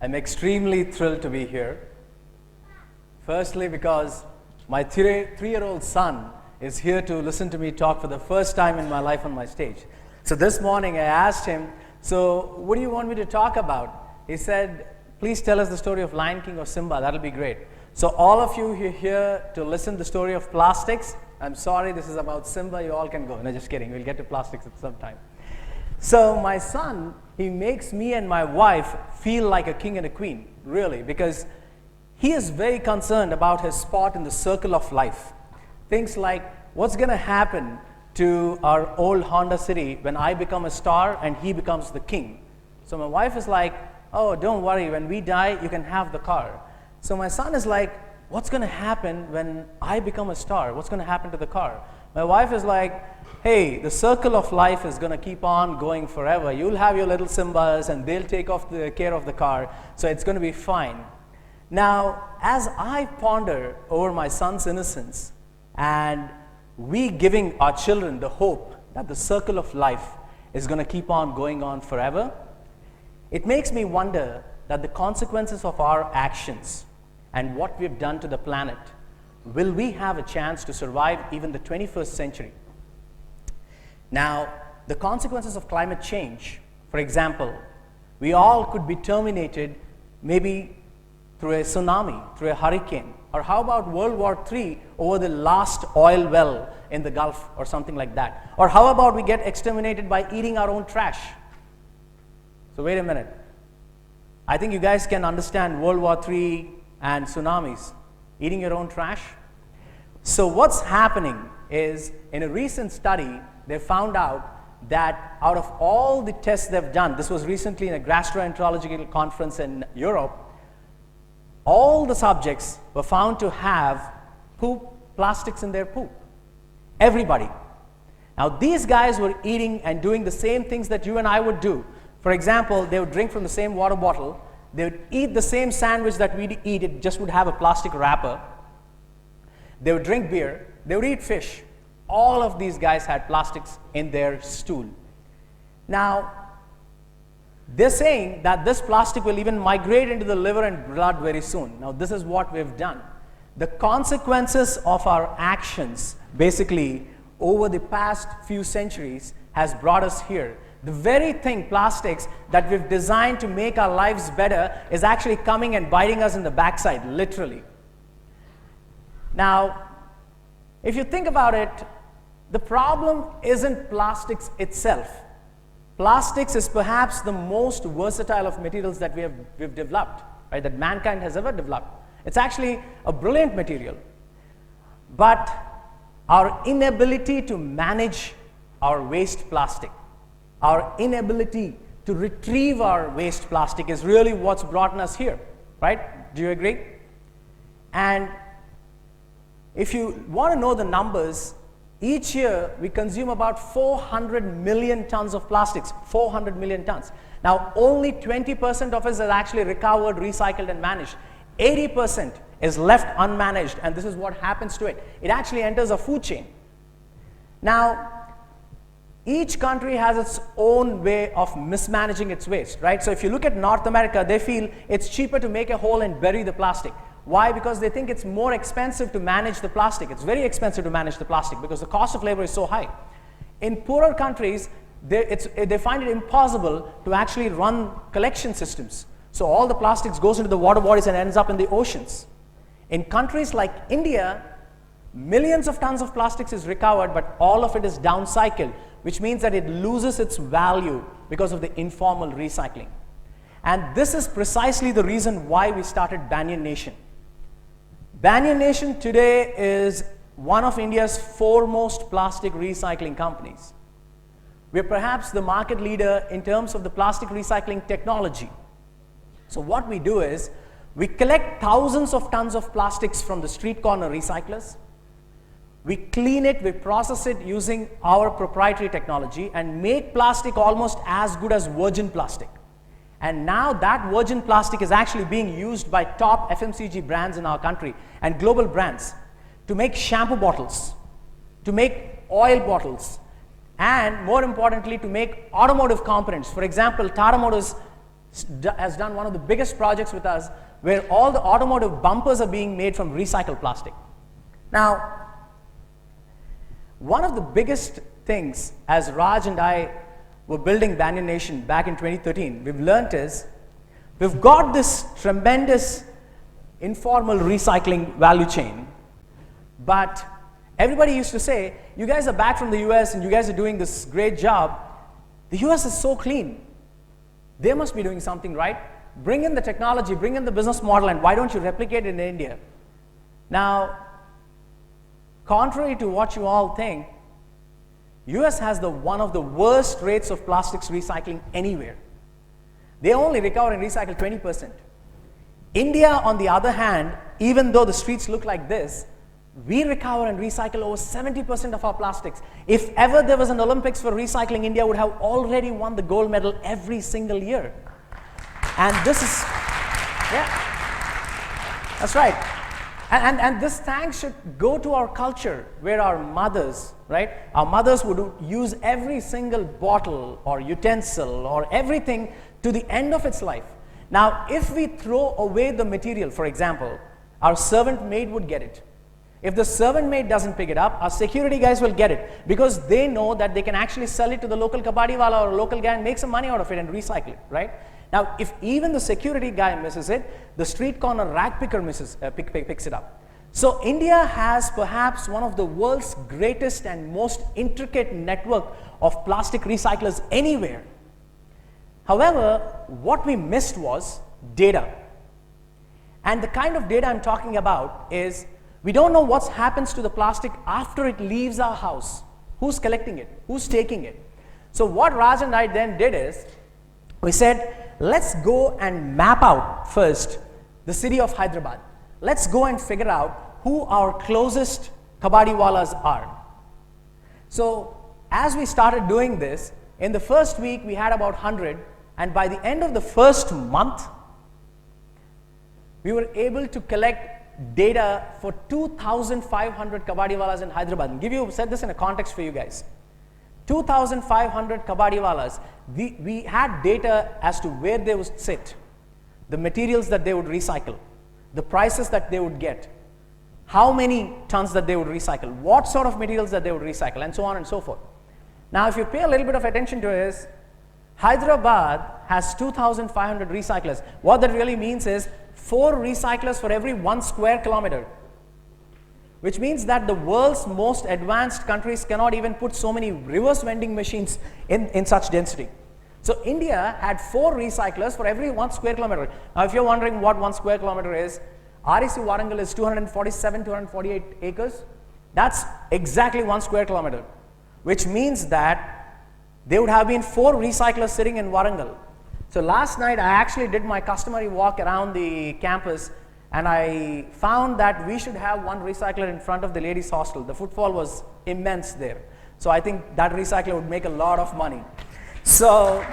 I'm extremely thrilled to be here. Firstly, because my three-year-old son is here to listen to me talk for the first time in my life on my stage. So this morning I asked him, so what do you want me to talk about? He said, please tell us the story of Lion King or Simba, that'll be great. So all of you who are here to listen to the story of plastics, I'm sorry, this is about Simba, you all can go. No, just kidding, we'll get to plastics at some time. So my son, he makes me and my wife feel like a king and a queen, really, because he is very concerned about his spot in the circle of life. Things like, what's going to happen to our old Honda City when I become a star and he becomes the king? So my wife is like, oh, don't worry, when we die, you can have the car. So my son is like, what's going to happen when I become a star? What's going to happen to the car? My wife is like, hey, the circle of life is going to keep on going forever. You'll have your little Simbas and they'll take care of the car, so it's going to be fine. Now, as I ponder over my son's innocence and we giving our children the hope that the circle of life is going to keep on going on forever, it makes me wonder that the consequences of our actions and what we've done to the planet, will we have a chance to survive even the 21st century? Now, the consequences of climate change, for example, we all could be terminated maybe through a tsunami, through a hurricane, or how about World War III over the last oil well in the Gulf or something like that? Or how about we get exterminated by eating our own trash? So wait a minute. I think you guys can understand World War III and tsunamis, eating your own trash. So what's happening is, in a recent study, they found out that out of all the tests they've done, this was recently in a gastroenterological conference in Europe, all the subjects were found to have plastics in their poop. Everybody. Now these guys were eating and doing the same things that you and I would do. For example, they would drink from the same water bottle, they would eat the same sandwich that we'd eat, it just would have a plastic wrapper. They would drink beer, they would eat fish. All of these guys had plastics in their stool. Now, they're saying that this plastic will even migrate into the liver and blood very soon. Now, this is what we've done. The consequences of our actions, basically, over the past few centuries, has brought us here. The very thing, plastics, that we've designed to make our lives better is actually coming and biting us in the backside, literally. Now, if you think about it, the problem isn't plastics itself. Plastics is perhaps the most versatile of materials that we've developed, right, that mankind has ever developed. It's actually a brilliant material. But our inability to manage our waste plastic, our inability to retrieve our waste plastic is really what's brought us here, right? Do you agree? And if you want to know the numbers, each year we consume about 400 million tons of plastics, 400 million tons. Now only 20% of it is actually recovered, recycled and managed. 80% is left unmanaged, and this is what happens to it. It actually enters a food chain. Now, each country has its own way of mismanaging its waste, right? So if you look at North America, they feel it's cheaper to make a hole and bury the plastic. Why? Because they think it's more expensive to manage the plastic. It's very expensive to manage the plastic because the cost of labor is so high. In poorer countries, they find it impossible to actually run collection systems. So all the plastics goes into the water bodies and ends up in the oceans. In countries like India, millions of tons of plastics is recovered, but all of it is downcycled, which means that it loses its value because of the informal recycling. And this is precisely the reason why we started Banyan Nation. Banyan Nation today is one of India's foremost plastic recycling companies. We're perhaps the market leader in terms of the plastic recycling technology. So what we do is, we collect thousands of tons of plastics from the street corner recyclers. We clean it, we process it using our proprietary technology and make plastic almost as good as virgin plastic. And now that virgin plastic is actually being used by top FMCG brands in our country and global brands to make shampoo bottles, to make oil bottles, and more importantly, to make automotive components. For example, Tata Motors has done one of the biggest projects with us where all the automotive bumpers are being made from recycled plastic. Now, one of the biggest things as Raj and I were building Banyan Nation back in 2013, we've learned is we've got this tremendous informal recycling value chain, but everybody used to say, you guys are back from the US and you guys are doing this great job. The US is so clean. They must be doing something right. Bring in the technology, bring in the business model, and why don't you replicate it in India? Now, contrary to what you all think, US has one of the worst rates of plastics recycling anywhere. They only recover and recycle 20%. India, on the other hand, even though the streets look like this, we recover and recycle over 70% of our plastics. If ever there was an Olympics for recycling, India would have already won the gold medal every single year. And this is, yeah, that's right. And this thanks should go to our culture where our mothers, right? Our mothers would use every single bottle or utensil or everything to the end of its life. Now, if we throw away the material, for example, our servant maid would get it. If the servant maid doesn't pick it up, our security guys will get it because they know that they can actually sell it to the local kabadiwala or local guy and make some money out of it and recycle it, right? Now, if even the security guy misses it, the street corner rag picker picks it up. So India has perhaps one of the world's greatest and most intricate network of plastic recyclers anywhere. However, what we missed was data. And the kind of data I'm talking about is we don't know what happens to the plastic after it leaves our house. Who's collecting it? Who's taking it? So what Raj and I then did is, we said, let's go and map out first the city of Hyderabad. Let's go and figure out who our closest kabadiwalas are. So as we started doing this, in the first week we had about 100, and by the end of the first month, we were able to collect data for 2,500 kabadiwalas in Hyderabad. Set this in a context for you guys. 2,500 kabadiwalas. We had data as to where they would sit, the materials that they would recycle, the prices that they would get, how many tons that they would recycle, what sort of materials that they would recycle, and so on and so forth. Now, if you pay a little bit of attention to this, Hyderabad has 2,500 recyclers. What that really means is 4 recyclers for every 1 square kilometer, which means that the world's most advanced countries cannot even put so many reverse vending machines in such density. So India had 4 recyclers for every 1 square kilometer. Now, if you're wondering what 1 square kilometer is, REC Warangal is 247, 248 acres. That's exactly 1 square kilometer, which means that there would have been 4 recyclers sitting in Warangal. So last night I actually did my customary walk around the campus, and I found that we should have 1 recycler in front of the ladies' hostel. The footfall was immense there. So I think that recycler would make a lot of money. So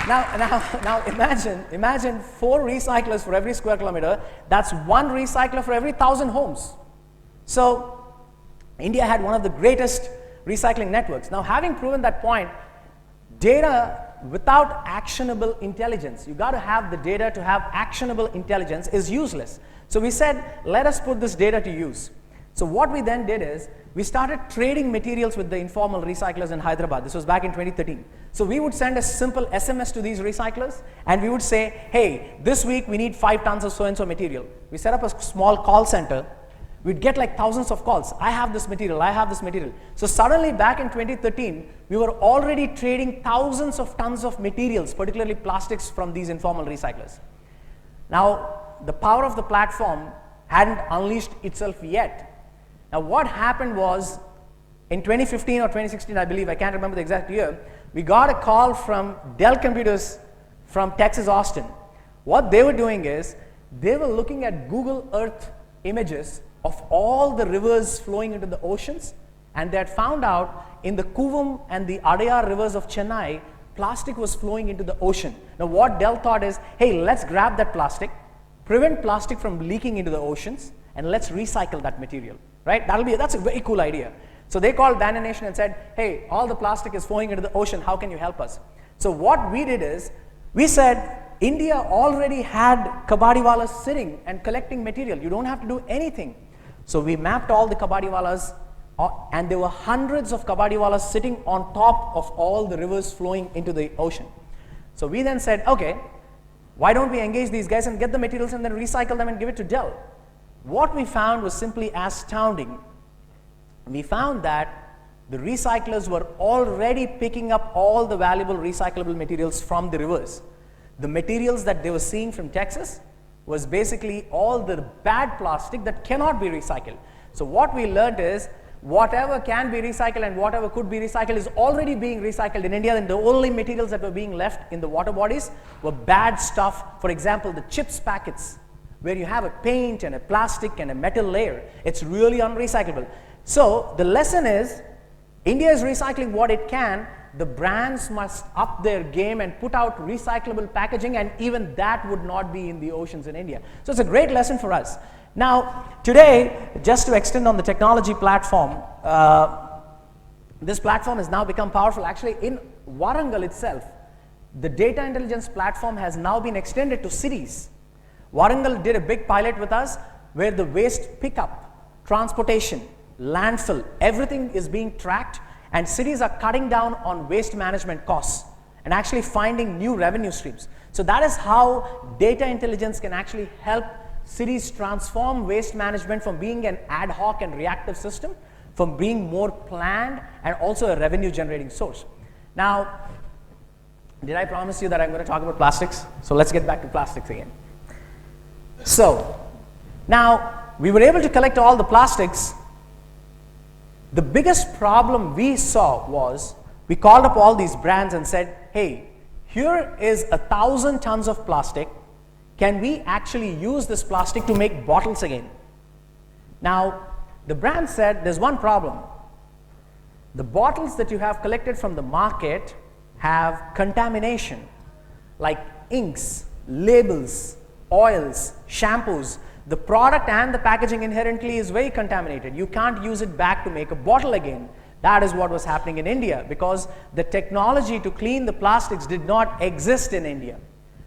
now imagine 4 recyclers for every square kilometer. That's 1 recycler for every 1,000 homes. So India had one of the greatest recycling networks. Now, having proven that point, data without actionable intelligence, you got to have the data to have actionable intelligence, is useless. So we said, let us put this data to use. So what we then did is, we started trading materials with the informal recyclers in Hyderabad. This was back in 2013. So we would send a simple SMS to these recyclers, and we would say, hey, this week we need 5 tons of so-and-so material. We set up a small call center. We'd get like thousands of calls. I have this material, I have this material. So suddenly back in 2013, we were already trading thousands of tons of materials, particularly plastics, from these informal recyclers. Now, the power of the platform hadn't unleashed itself yet. Now, what happened was, in 2015 or 2016, I believe, I can't remember the exact year, we got a call from Dell Computers from Texas, Austin. What they were doing is, they were looking at Google Earth images of all the rivers flowing into the oceans, and they had found out in the Kuvum and the Adayar rivers of Chennai, plastic was flowing into the ocean. Now what Dell thought is, hey, let's grab that plastic, prevent plastic from leaking into the oceans, and let's recycle that material, right? That's a very cool idea. So they called Banyan Nation and said, hey, all the plastic is flowing into the ocean, how can you help us? So what we did is, We said, India already had kabadiwalas sitting and collecting material. You don't have to do anything. So we mapped all the kabadiwalas, and there were hundreds of kabadiwalas sitting on top of all the rivers flowing into the ocean. So we then said, okay, why don't we engage these guys and get the materials and then recycle them and give it to Dell? What we found was simply astounding. We found that the recyclers were already picking up all the valuable recyclable materials from the rivers. The materials that they were seeing from Texas was basically all the bad plastic that cannot be recycled. So what we learned is, whatever can be recycled and whatever could be recycled is already being recycled in India, and the only materials that were being left in the water bodies were bad stuff. For example, the chips packets, where you have a paint and a plastic and a metal layer. It's really unrecyclable. So the lesson is, India is recycling what it can. The brands must up their game and put out recyclable packaging, and even that would not be in the oceans in India. So it's a great lesson for us. Now, today, just to extend on the technology platform, this platform has now become powerful. Actually, in Warangal itself, the data intelligence platform has now been extended to cities. Warangal did a big pilot with us where the waste pickup, transportation, landfill, everything is being tracked, and cities are cutting down on waste management costs and actually finding new revenue streams. So that is how data intelligence can actually help cities transform waste management from being an ad hoc and reactive system, from being more planned and also a revenue generating source. Now, did I promise you that I'm going to talk about plastics? So let's get back to plastics again. So now we were able to collect all the plastics. The biggest problem we saw was, we called up all these brands and said, hey, here is 1,000 tons of plastic. Can we actually use this plastic to make bottles again? Now, the brand said, there's one problem. The bottles that you have collected from the market have contamination, like inks, labels, oils, shampoos. The product and the packaging inherently is very contaminated. You can't use it back to make a bottle again. That is what was happening in India, because the technology to clean the plastics did not exist in India.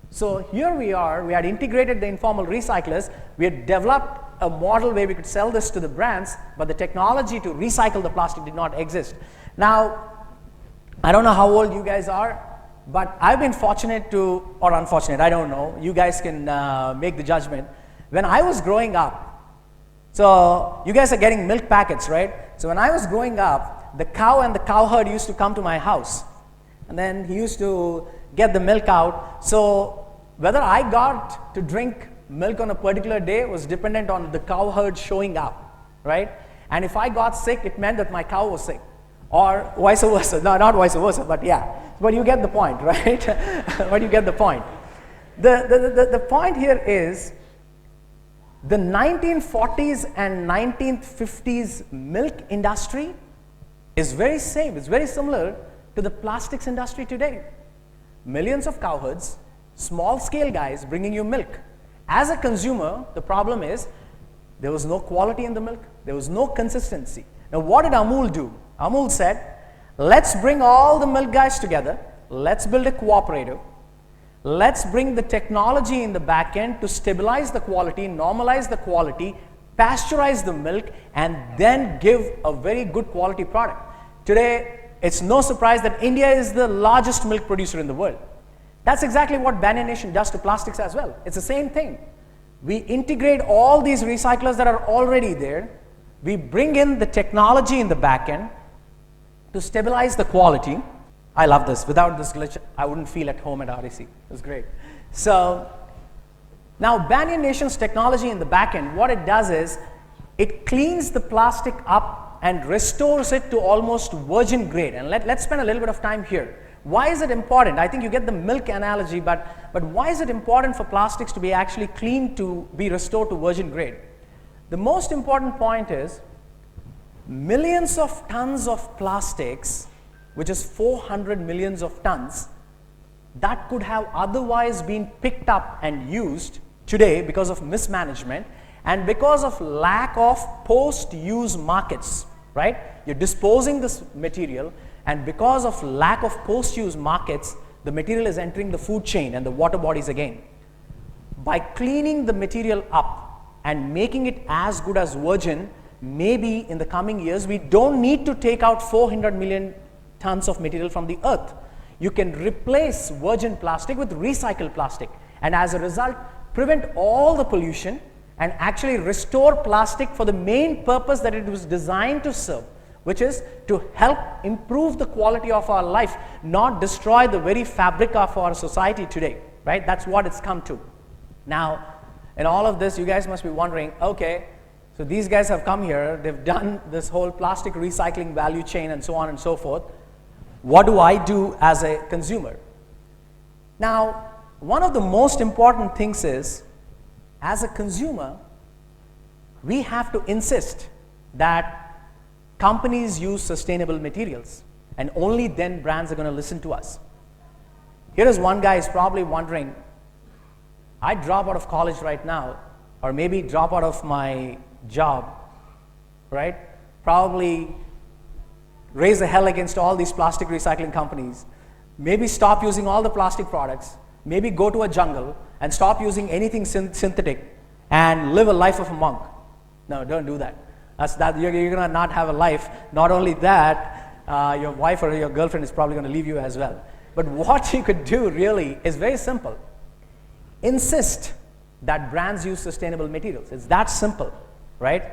So here we are, we had integrated the informal recyclers, we had developed a model where we could sell this to the brands, but the technology to recycle the plastic did not exist. Now, I don't know how old you guys are, but I've been fortunate to, or unfortunate, I don't know, you guys can make the judgment. When I was growing up, so you guys are getting milk packets, right? So when I was growing up, the cow and the cow herd used to come to my house, and then he used to get the milk out. So whether I got to drink milk on a particular day was dependent on the cow herd showing up, right? And if I got sick, it meant that my cow was sick, or vice versa. No, not vice versa, but yeah. But you get the point, right? But you get the point. The point here is, the 1940s and 1950s milk industry is very same. It's very similar to the plastics industry today. Millions of cow herds, small scale guys bringing you milk. As a consumer, the problem is there was no quality in the milk, there was no consistency. Now what did Amul do? Amul said, let's bring all the milk guys together, let's build a cooperative, let's bring the technology in the back end to stabilize the quality, normalize the quality, pasteurize the milk, and then give a very good quality product. Today, it's no surprise that India is the largest milk producer in the world. That's exactly what Banyan Nation does to plastics as well. It's the same thing. We integrate all these recyclers that are already there. We bring in the technology in the back end to stabilize the quality. I love this. Without this glitch, I wouldn't feel at home at REC. It was great. So now Banyan Nation's technology in the back end, what it does is it cleans the plastic up and restores it to almost virgin grade. And let's spend a little bit of time here. Why is it important? I think you get the milk analogy, but why is it important for plastics to be actually cleaned to be restored to virgin grade? The most important point is millions of tons of plastics, which is 400 millions of tons, that could have otherwise been picked up and used today because of mismanagement and because of lack of post-use markets, right? You're disposing this material, and because of lack of post-use markets, the material is entering the food chain and the water bodies again. By cleaning the material up and making it as good as virgin, maybe in the coming years, we don't need to take out 400 million tons of material from the earth. You can replace virgin plastic with recycled plastic, and as a result, prevent all the pollution and actually restore plastic for the main purpose that it was designed to serve, which is to help improve the quality of our life, not destroy the very fabric of our society today, right? That's what it's come to. Now, in all of this, you guys must be wondering, okay, so these guys have come here, they've done this whole plastic recycling value chain and so on and so forth. What do I do as a consumer? Now, one of the most important things is, as a consumer, we have to insist that companies use sustainable materials, and only then brands are going to listen to us. Here is one guy who's probably wondering, I drop out of college right now, or maybe drop out of my job, right? Probably raise a hell against all these plastic recycling companies, maybe stop using all the plastic products, maybe go to a jungle and stop using anything synthetic and live a life of a monk. No, don't do that. You're going to not have a life. Not only that, your wife or your girlfriend is probably going to leave you as well. But what you could do really is very simple. Insist that brands use sustainable materials. It's that simple, right?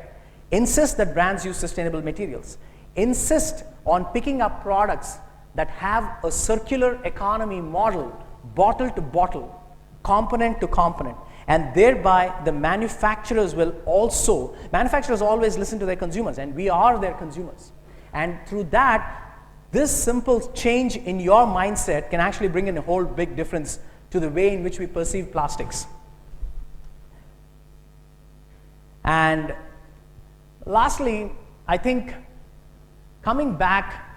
Insist that brands use sustainable materials. Insist on picking up products that have a circular economy model, bottle to bottle, component to component, and thereby the manufacturers always listen to their consumers, and we are their consumers. And through that, this simple change in your mindset can actually bring in a whole big difference to the way in which we perceive plastics. And lastly, I think coming back,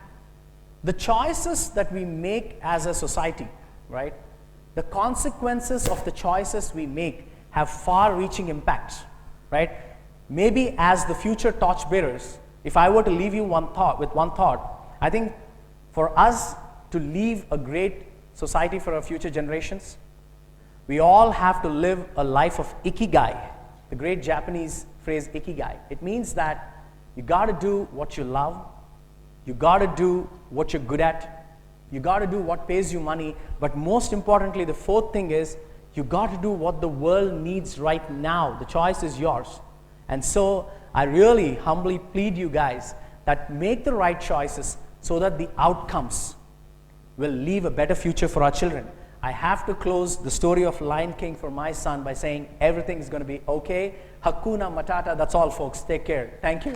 the choices that we make as a society, right? The consequences of the choices we make have far-reaching impacts, right? Maybe as the future torchbearers, if I were to leave you with one thought, I think for us to leave a great society for our future generations, we all have to live a life of ikigai, the great Japanese phrase ikigai. It means that you got to do what you love, you got to do what you're good at, you got to do what pays you money, but most importantly, the fourth thing is you got to do what the world needs right now. The choice is yours. And so I really humbly plead you guys that make the right choices so that the outcomes will leave a better future for our children. I have to close the story of Lion King for my son by saying everything is going to be okay. Hakuna Matata. That's all, folks. Take care. Thank you.